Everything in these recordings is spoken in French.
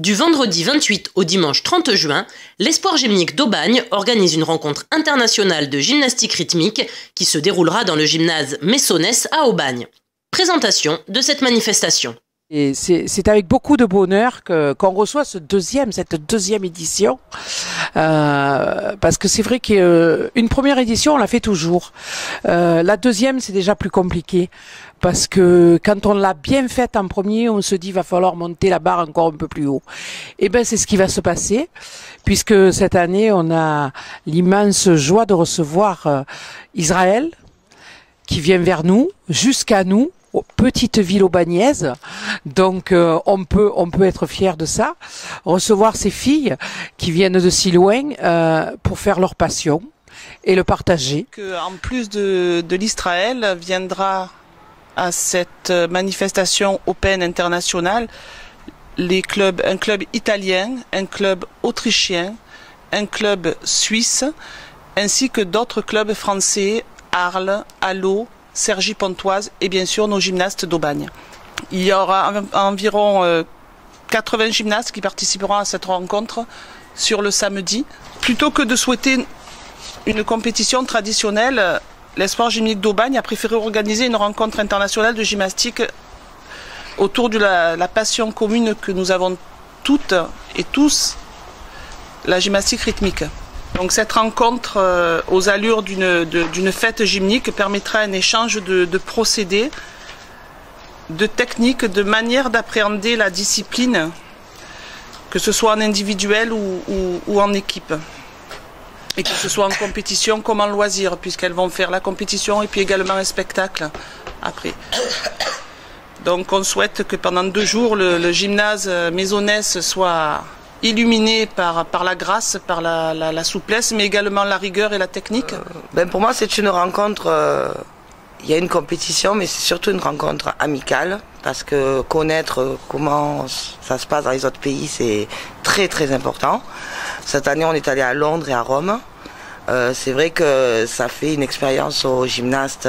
Du vendredi 28 au dimanche 30 juin, l'Espoir Gymnique d'Aubagne organise une rencontre internationale de gymnastique rythmique qui se déroulera dans le gymnase Messonès à Aubagne. Présentation de cette manifestation. Et c'est avec beaucoup de bonheur qu'on reçoit cette deuxième édition, parce que c'est vrai qu'une première édition on la fait toujours. La deuxième c'est déjà plus compliqué, parce que quand on l'a bien faite en premier, on se dit va falloir monter la barre encore un peu plus haut. Et ben c'est ce qui va se passer, puisque cette année on a l'immense joie de recevoir Israël qui vient vers nous, jusqu'à nous. Petite ville aubagnaise, donc on peut être fier de ça, recevoir ces filles qui viennent de si loin pour faire leur passion et le partager. En plus de l'Israël, viendra à cette manifestation Open internationale un club italien, un club autrichien, un club suisse, ainsi que d'autres clubs français, Arles, Allo, Cergy-Pontoise et bien sûr nos gymnastes d'Aubagne. Il y aura environ 80 gymnastes qui participeront à cette rencontre sur le samedi. Plutôt que de souhaiter une compétition traditionnelle, l'Espoir Gymnique d'Aubagne a préféré organiser une rencontre internationale de gymnastique autour de la passion commune que nous avons toutes et tous, la gymnastique rythmique. Donc cette rencontre aux allures d'une fête gymnique permettra un échange de procédés, de techniques, de manières d'appréhender la discipline, que ce soit en individuel ou en équipe. Et que ce soit en compétition comme en loisir, puisqu'elles vont faire la compétition et puis également un spectacle après. Donc on souhaite que pendant 2 jours, le gymnase Messonès soit illuminé par la grâce, par la souplesse, mais également la rigueur et la technique. Pour moi, c'est une rencontre. Il y a une compétition, mais c'est surtout une rencontre amicale, parce que connaître comment ça se passe dans les autres pays, c'est très très important. Cette année, on est allé à Londres et à Rome. C'est vrai que ça fait une expérience aux gymnastes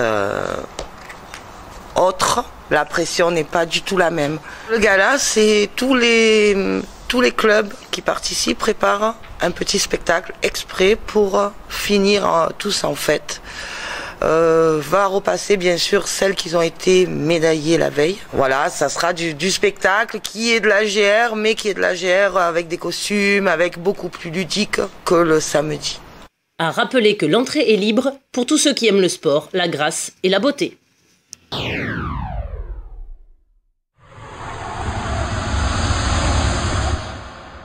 autre. La pression n'est pas du tout la même. Le gala, c'est tous les clubs qui participent préparent un petit spectacle exprès pour finir tous en fête. Va repasser bien sûr celles qui ont été médaillées la veille. Voilà, ça sera du spectacle qui est de la GR, mais qui est de la GR avec des costumes, avec beaucoup plus ludique que le samedi. À rappeler que l'entrée est libre pour tous ceux qui aiment le sport, la grâce et la beauté.